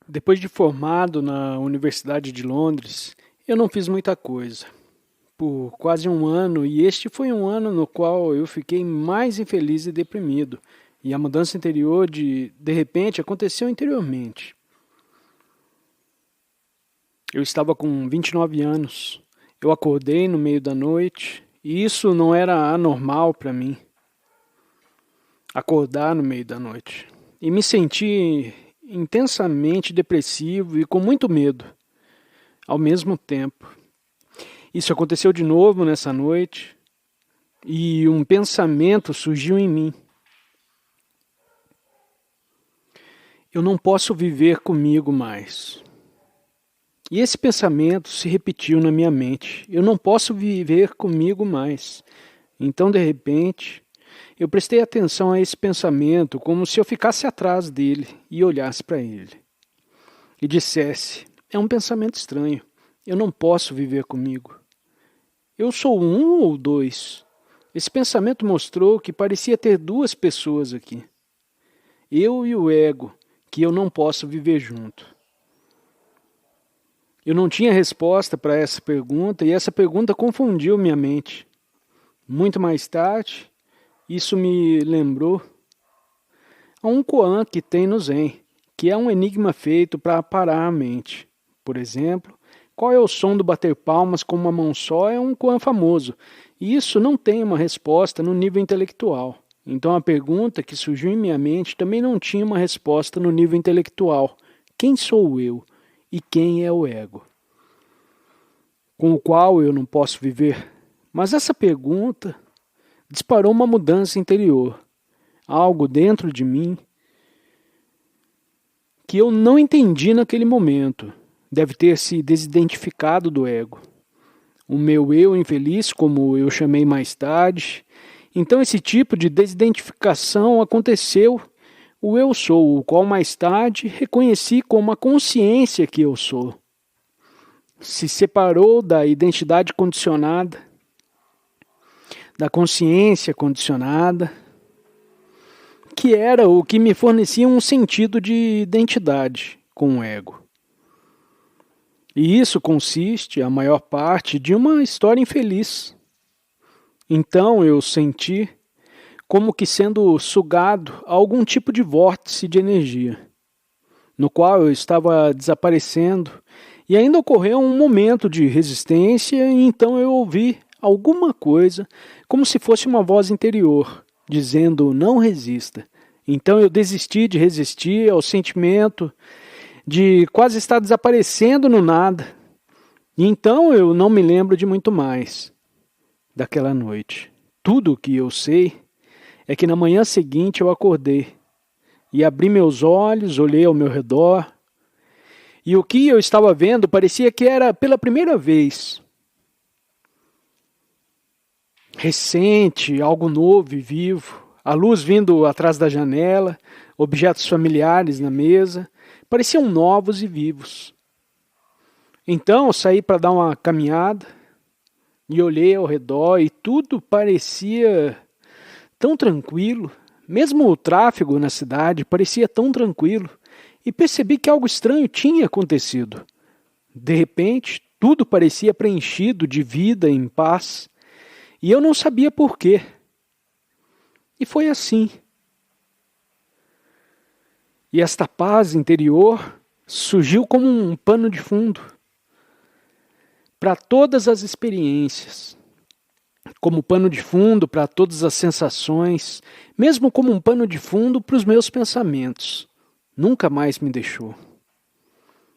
Depois de formado na Universidade de Londres, eu não fiz muita coisa. Por quase um ano, e este foi um ano no qual eu fiquei mais infeliz e deprimido. E a mudança interior de repente aconteceu interiormente. Eu estava com 29 anos. Eu acordei no meio da noite, e isso não era anormal para mim. Acordar no meio da noite. E me senti intensamente depressivo e com muito medo, ao mesmo tempo. Isso aconteceu de novo nessa noite e um pensamento surgiu em mim. Eu não posso viver comigo mais. E esse pensamento se repetiu na minha mente. Eu não posso viver comigo mais. Então, de repente, eu prestei atenção a esse pensamento como se eu ficasse atrás dele e olhasse para ele. E dissesse, é um pensamento estranho. Eu não posso viver comigo. Eu sou um ou dois? Esse pensamento mostrou que parecia ter duas pessoas aqui. Eu e o ego, que eu não posso viver junto. Eu não tinha resposta para essa pergunta e essa pergunta confundiu minha mente. Muito mais tarde, isso me lembrou a um koan que tem no Zen, que é um enigma feito para parar a mente. Por exemplo, qual é o som do bater palmas com uma mão só é um koan famoso. E isso não tem uma resposta no nível intelectual. Então a pergunta que surgiu em minha mente também não tinha uma resposta no nível intelectual. Quem sou eu? E quem é o ego? Com o qual eu não posso viver? Mas essa pergunta disparou uma mudança interior. Algo dentro de mim que eu não entendi naquele momento. Deve ter se desidentificado do ego. O meu eu infeliz, como eu chamei mais tarde. Então esse tipo de desidentificação aconteceu. O eu sou, o qual mais tarde reconheci como a consciência que eu sou. Se separou da identidade condicionada, da consciência condicionada, que era o que me fornecia um sentido de identidade com o ego. E isso consiste, a maior parte, de uma história infeliz. Então eu senti como que sendo sugado a algum tipo de vórtice de energia, no qual eu estava desaparecendo, e ainda ocorreu um momento de resistência, e então eu ouvi alguma coisa, como se fosse uma voz interior, dizendo não resista. Então eu desisti de resistir ao sentimento de quase estar desaparecendo no nada. E então eu não me lembro de muito mais daquela noite. Tudo o que eu sei é que na manhã seguinte eu acordei e abri meus olhos, olhei ao meu redor, e o que eu estava vendo parecia que era pela primeira vez. Recente, algo novo e vivo, a luz vindo atrás da janela, objetos familiares na mesa, pareciam novos e vivos. Então eu saí para dar uma caminhada e olhei ao redor e tudo parecia tão tranquilo. Mesmo o tráfego na cidade parecia tão tranquilo e percebi que algo estranho tinha acontecido. De repente, tudo parecia preenchido de vida em paz e eu não sabia por quê. E foi assim. E esta paz interior surgiu como um pano de fundo para todas as experiências, como pano de fundo para todas as sensações, mesmo como um pano de fundo para os meus pensamentos. Nunca mais me deixou.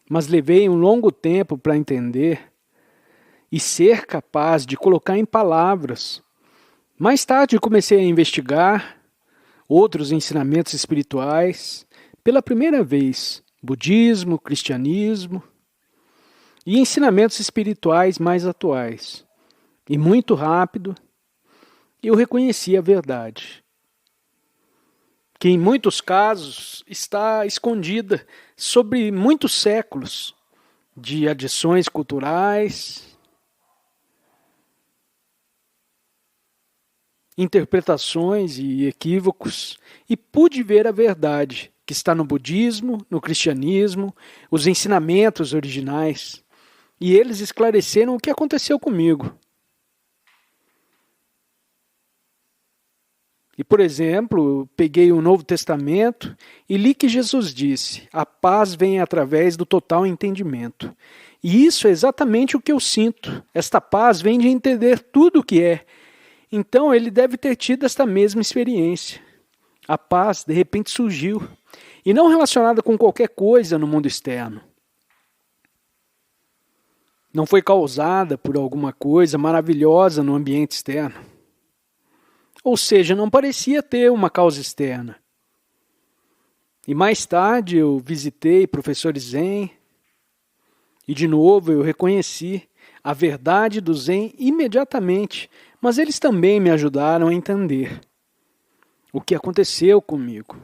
Mas levei um longo tempo para entender e ser capaz de colocar em palavras. Mais tarde comecei a investigar outros ensinamentos espirituais, pela primeira vez, budismo, cristianismo e ensinamentos espirituais mais atuais. E muito rápido, eu reconheci a verdade, que em muitos casos está escondida sobre muitos séculos de adições culturais, interpretações e equívocos, e pude ver a verdade que está no budismo, no cristianismo, os ensinamentos originais. E eles esclareceram o que aconteceu comigo. E, por exemplo, peguei o Novo Testamento e li que Jesus disse: a paz vem através do total entendimento. E isso é exatamente o que eu sinto. Esta paz vem de entender tudo o que é. Então ele deve ter tido esta mesma experiência. A paz, de repente, surgiu. E não relacionada com qualquer coisa no mundo externo. Não foi causada por alguma coisa maravilhosa no ambiente externo. Ou seja, não parecia ter uma causa externa. E mais tarde eu visitei professores Zen e de novo eu reconheci a verdade do Zen imediatamente, mas eles também me ajudaram a entender o que aconteceu comigo,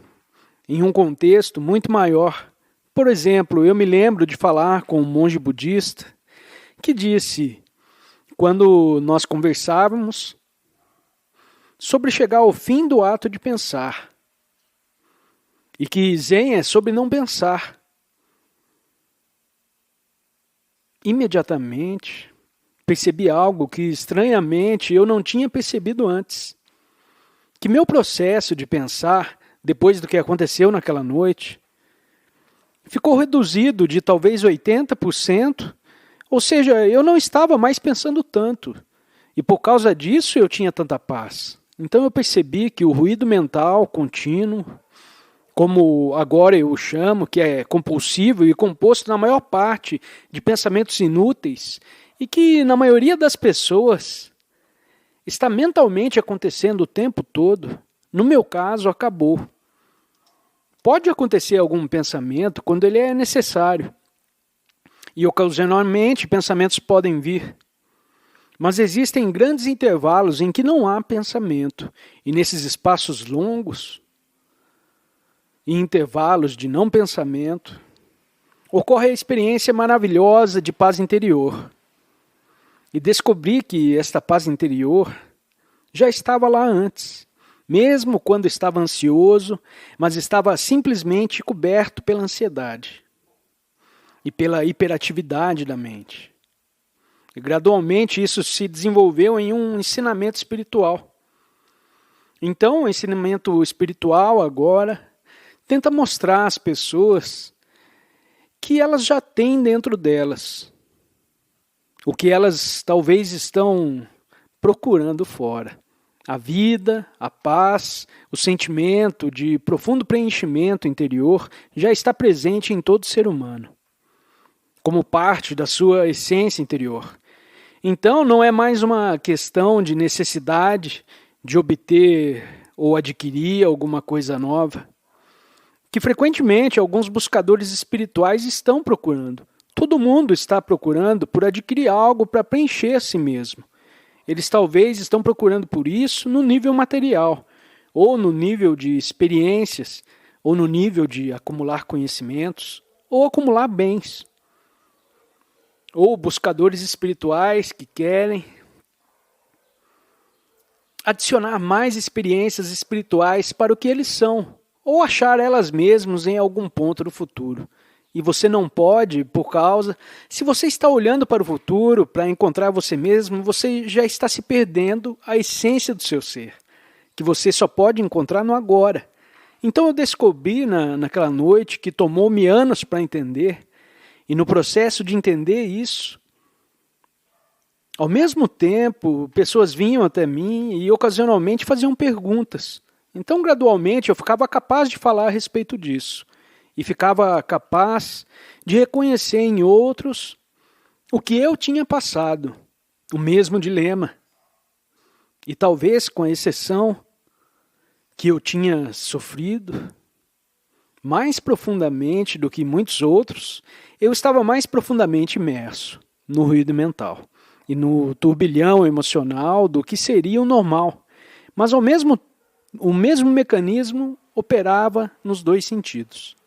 em um contexto muito maior. Por exemplo, eu me lembro de falar com um monge budista que disse, quando nós conversávamos, sobre chegar ao fim do ato de pensar. E que Zen é sobre não pensar. Imediatamente, percebi algo que, estranhamente, eu não tinha percebido antes. Que meu processo de pensar, depois do que aconteceu naquela noite, ficou reduzido de talvez 80%, ou seja, eu não estava mais pensando tanto. E por causa disso eu tinha tanta paz. Então eu percebi que o ruído mental contínuo, como agora eu o chamo, que é compulsivo e composto na maior parte de pensamentos inúteis, e que na maioria das pessoas está mentalmente acontecendo o tempo todo, no meu caso acabou. Pode acontecer algum pensamento quando ele é necessário, e ocasionalmente pensamentos podem vir. Mas existem grandes intervalos em que não há pensamento, e nesses espaços longos, e intervalos de não pensamento, ocorre a experiência maravilhosa de paz interior. E descobri que esta paz interior já estava lá antes, mesmo quando estava ansioso, mas estava simplesmente coberto pela ansiedade e pela hiperatividade da mente. E gradualmente isso se desenvolveu em um ensinamento espiritual. Então, o ensinamento espiritual agora tenta mostrar às pessoas que elas já têm dentro delas o que elas talvez estão procurando fora. A vida, a paz, o sentimento de profundo preenchimento interior já está presente em todo ser humano, como parte da sua essência interior. Então, não é mais uma questão de necessidade de obter ou adquirir alguma coisa nova, que frequentemente alguns buscadores espirituais estão procurando. Todo mundo está procurando por adquirir algo para preencher a si mesmo. Eles talvez estão procurando por isso no nível material, ou no nível de experiências, ou no nível de acumular conhecimentos, ou acumular bens. Ou buscadores espirituais que querem adicionar mais experiências espirituais para o que eles são, ou achar elas mesmas em algum ponto do futuro. E você não pode, se você está olhando para o futuro, para encontrar você mesmo, você já está se perdendo a essência do seu ser, que você só pode encontrar no agora. Então eu descobri naquela noite, que tomou-me anos para entender, e no processo de entender isso, ao mesmo tempo, pessoas vinham até mim e ocasionalmente faziam perguntas. Então, gradualmente, eu ficava capaz de falar a respeito disso. E ficava capaz de reconhecer em outros o que eu tinha passado, o mesmo dilema. E talvez, com a exceção que eu tinha sofrido, mais profundamente do que muitos outros, eu estava mais profundamente imerso no ruído mental e no turbilhão emocional do que seria o normal. Mas o mesmo mecanismo operava nos dois sentidos.